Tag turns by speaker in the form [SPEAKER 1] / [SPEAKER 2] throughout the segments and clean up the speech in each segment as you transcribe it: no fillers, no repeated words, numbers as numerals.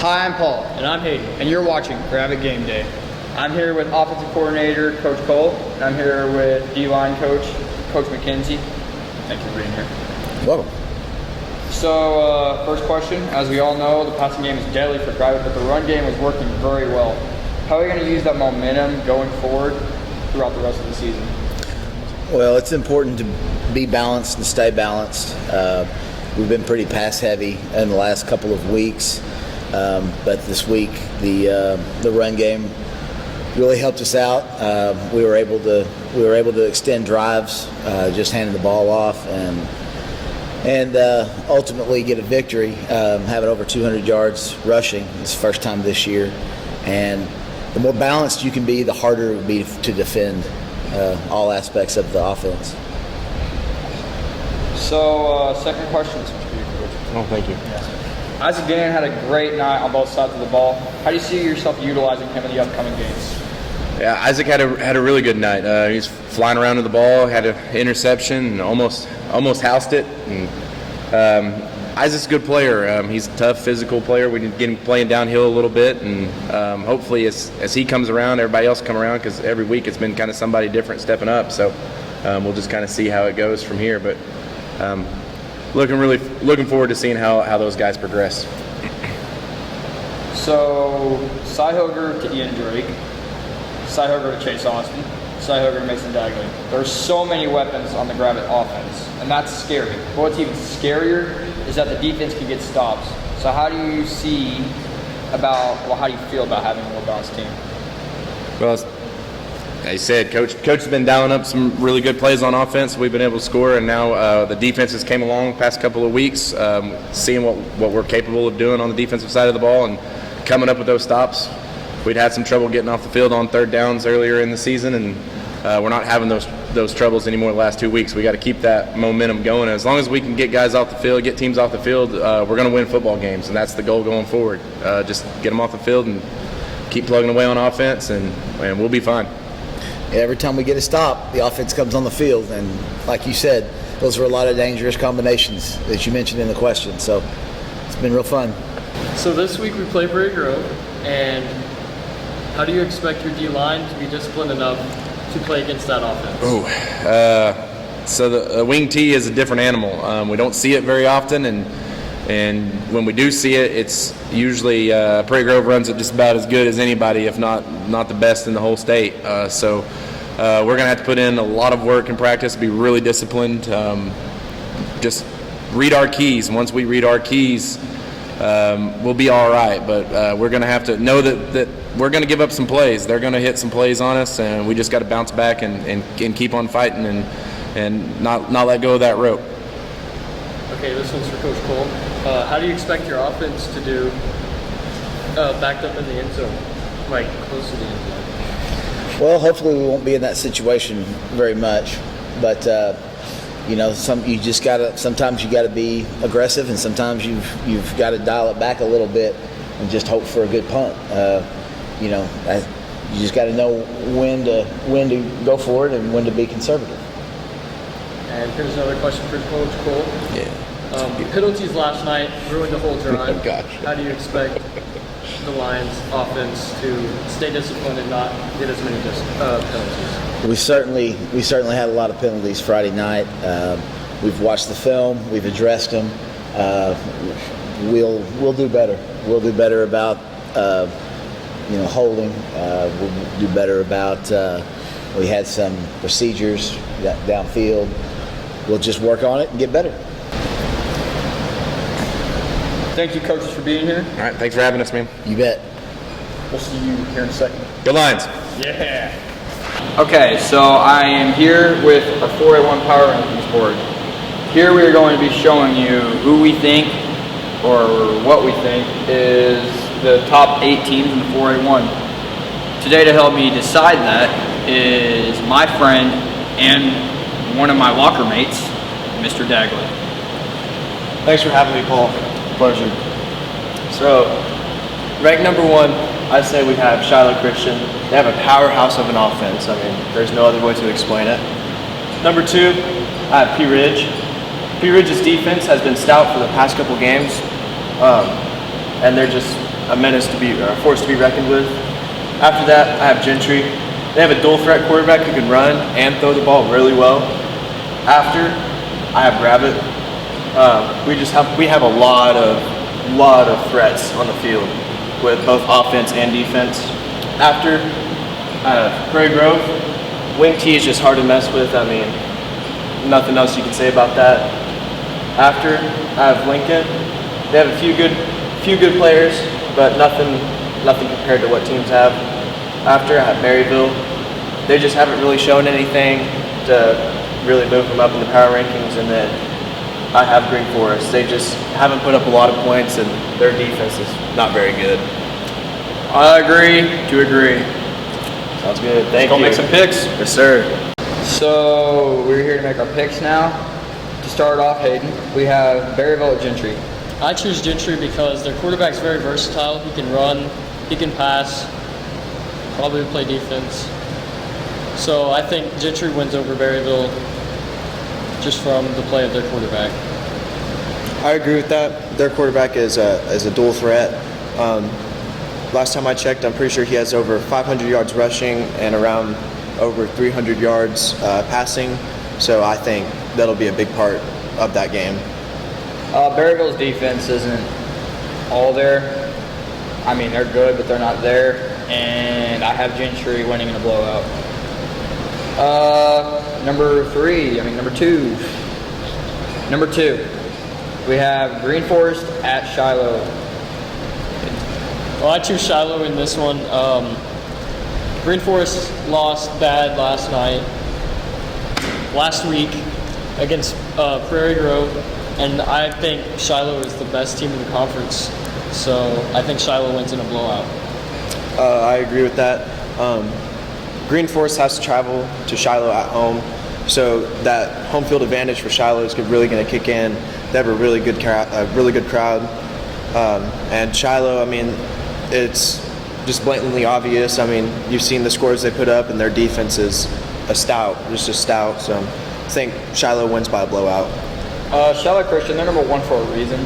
[SPEAKER 1] Hi, I'm Paul.
[SPEAKER 2] And I'm Hayden.
[SPEAKER 1] And you're watching Gravette Game Day. I'm here with offensive coordinator, Coach Cole. And I'm here with D-line coach, Coach McKenzie. Thank you for being here.
[SPEAKER 3] Welcome.
[SPEAKER 1] So, first question. As we all know, the passing game is deadly for Gravette, but the run game is working very well. How are you going to use that momentum going forward throughout the rest of the season?
[SPEAKER 3] Well, it's important to be balanced and stay balanced. We've been pretty pass heavy in the last couple of weeks, but this week the run game really helped us out. We were able to extend drives, just handing the ball off, and ultimately get a victory, having over 200 yards rushing. It's the first time this year, and the more balanced you can be, the harder it will be to defend all aspects of the offense.
[SPEAKER 1] So, second question is for you, Coach.
[SPEAKER 3] Oh, thank you.
[SPEAKER 1] Isaac Gannon had a great night on both sides of the ball. How do you see yourself utilizing him in the upcoming games?
[SPEAKER 4] Yeah, Isaac had a really good night. He's flying around to the ball, had an interception, and almost housed it. And Isaac's a good player. He's a tough, physical player. We need to get him playing downhill a little bit, and hopefully as he comes around, everybody else come around, because every week it's been kind of somebody different stepping up. So we'll just kind of see how it goes from here. But looking forward to seeing how those guys progress.
[SPEAKER 1] So, Cy Hilger to Ian Drake, Cy Hilger to Chase Austin, Cy Hilger to Mason Dagley. There's so many weapons on the Gravette offense, and that's scary. But what's even scarier is that the defense can get stops. So how do you how do you feel about having a more balanced team?
[SPEAKER 4] Well, as I said, Coach has been dialing up some really good plays on offense. We've been able to score, and now the defenses came along the past couple of weeks, seeing what we're capable of doing on the defensive side of the ball and coming up with those stops. We'd had some trouble getting off the field on third downs earlier in the season, and we're not having those troubles anymore the last 2 weeks. We got to keep that momentum going. As long as we can get guys off the field, get teams off the field, we're going to win football games, and that's the goal going forward. Just get them off the field and keep plugging away on offense, and we'll be fine.
[SPEAKER 3] Every time we get a stop, the offense comes on the field, and like you said, those were a lot of dangerous combinations that you mentioned in the question. So it's been real fun.
[SPEAKER 2] So this week we play Prairie Grove, and how do you expect your D-line to be disciplined enough to play against that offense?
[SPEAKER 4] So the wing T is a different animal. We don't see it very often, and when we do see it, it's usually Prairie Grove runs it just about as good as anybody, if not the best in the whole state. So we're going to have to put in a lot of work and practice, be really disciplined, just read our keys. Once we read our keys, we'll be all right. But we're going to have to know that we're going to give up some plays. They're going to hit some plays on us, and we just got to bounce back and keep on fighting and not let go of that rope.
[SPEAKER 2] Okay, this one's for Coach Cole. How do you expect your offense to do backed up in the end zone, like close to the end zone?
[SPEAKER 3] Well, hopefully we won't be in that situation very much, but sometimes you gotta be aggressive, and sometimes you've got to dial it back a little bit and just hope for a good punt. You just got to know when to go for it and when to be conservative.
[SPEAKER 2] And here's another question for Coach Cole.
[SPEAKER 4] Yeah.
[SPEAKER 2] Penalties last night ruined the whole drive.
[SPEAKER 4] Oh, gosh.
[SPEAKER 2] How do you expect the Lions offense to stay disciplined and not get as many penalties?
[SPEAKER 3] We certainly had a lot of penalties Friday night. We've watched the film. We've addressed them. We'll do better. We'll do better about holding. We'll do better about. We had some procedures downfield. We'll just work on it and get better.
[SPEAKER 1] Thank you, coaches, for being here.
[SPEAKER 4] All right, thanks for having us, man.
[SPEAKER 3] You bet.
[SPEAKER 1] We'll see you here in a second.
[SPEAKER 4] Go Lions.
[SPEAKER 1] Yeah. Okay, so I am here with our 4A1 Power Rankings board. Here we are going to be showing you who we think, or what we think, is the top 8 teams in the 4A1. Today to help me decide that is my friend and one of my locker mates, Mr. Dagley.
[SPEAKER 5] Thanks for having me, Paul. Pleasure. So, ranked number 1, I'd say we have Shiloh Christian. They have a powerhouse of an offense. I mean, there's no other way to explain it. Number 2, I have P Ridge. P Ridge's defense has been stout for the past couple games, and they're just a menace to be, or a force to be reckoned with. After that, I have Gentry. They have a dual threat quarterback who can run and throw the ball really well. After, I have Gravette. We have a lot of threats on the field with both offense and defense. After, I have Prairie Grove. Wing T is just hard to mess with. I mean, nothing else you can say about that. After, I have Lincoln. They have a few good players, but nothing compared to what teams have. After, I have Maryville. They just haven't really shown anything to really move them up in the power rankings. And then I have Green Forest. They just haven't put up a lot of points, and their defense is not very good.
[SPEAKER 1] I agree to agree.
[SPEAKER 5] Sounds good. Thank you.
[SPEAKER 1] Let's go make some picks.
[SPEAKER 5] Yes, sir.
[SPEAKER 1] So we're here to make our picks now. To start off, Hayden, we have Berryville at Gentry.
[SPEAKER 2] I choose Gentry because their quarterback's very versatile. He can run, he can pass, probably play defense. So I think Gentry wins over Berryville just from the play of their quarterback.
[SPEAKER 5] I agree with that. Their quarterback is a dual threat. Last time I checked, I'm pretty sure he has over 500 yards rushing and around over 300 yards passing. So I think that'll be a big part of that game.
[SPEAKER 1] Berryville's defense isn't all there. I mean, they're good, but they're not there. And I have Gentry winning in a blowout. Number two. Number two, we have Green Forest at Shiloh.
[SPEAKER 2] Well, I choose Shiloh in this one. Green Forest lost bad last week against Prairie Grove, and I think Shiloh is the best team in the conference. So I think Shiloh wins in a blowout.
[SPEAKER 5] I agree with that. Green Forest has to travel to Shiloh at home, so that home field advantage for Shiloh is really going to kick in. They have a really good crowd, and Shiloh. I mean, it's just blatantly obvious. I mean, you've seen the scores they put up, and their defense is just a stout. So I think Shiloh wins by a blowout.
[SPEAKER 1] Shiloh Christian, they're number one for a reason.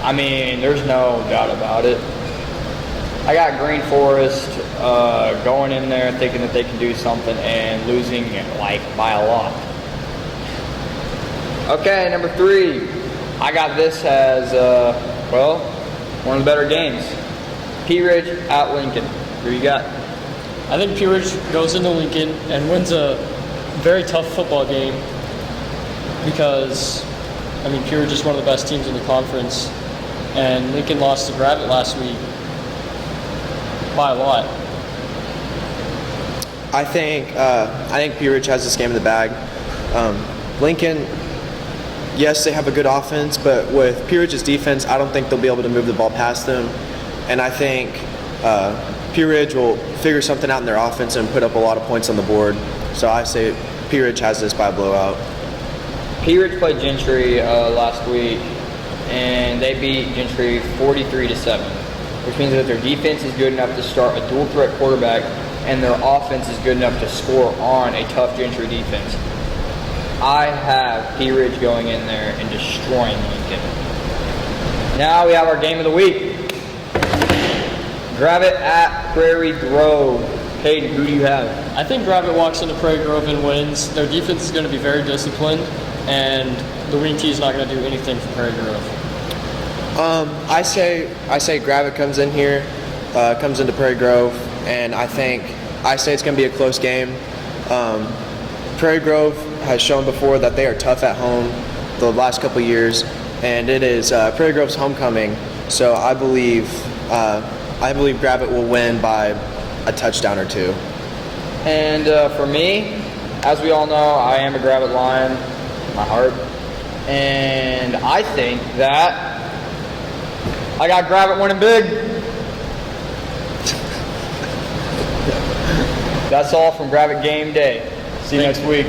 [SPEAKER 1] I mean, there's no doubt about it. I got Green Forest going in there thinking that they can do something and losing by a lot. Okay, number three. I got this as, one of the better games. Pea Ridge at Lincoln. Who you got?
[SPEAKER 2] I think Pea Ridge goes into Lincoln and wins a very tough football game because, I mean, Pea Ridge is one of the best teams in the conference, and Lincoln lost to Gravette last week by a lot.
[SPEAKER 5] I think Pea Ridge has this game in the bag. Lincoln, yes, they have a good offense, but with Pea Ridge's defense, I don't think they'll be able to move the ball past them. And I think Pea Ridge will figure something out in their offense and put up a lot of points on the board. So I say Pea Ridge has this by a blowout.
[SPEAKER 1] Pea Ridge played Gentry last week, and they beat Gentry 43-7, which means that their defense is good enough to start a dual threat quarterback, and their offense is good enough to score on a tough Gentry defense. I have Pea Ridge going in there and destroying Lincoln. Now we have our game of the week. Gravette at Prairie Grove. Hayden, who do you have?
[SPEAKER 2] I think Gravette walks into Prairie Grove and wins. Their defense is going to be very disciplined, and the Wing T is not going to do anything for Prairie Grove.
[SPEAKER 5] I say Gravette comes in here, comes into Prairie Grove, and I say it's going to be a close game. Prairie Grove has shown before that they are tough at home the last couple of years, and it is Prairie Grove's homecoming. So I believe Gravette will win by a touchdown or two.
[SPEAKER 1] And for me, as we all know, I am a Gravette Lion, my heart, and I think that I got Gravette winning big. That's all from Gravette Game Day. See you next week.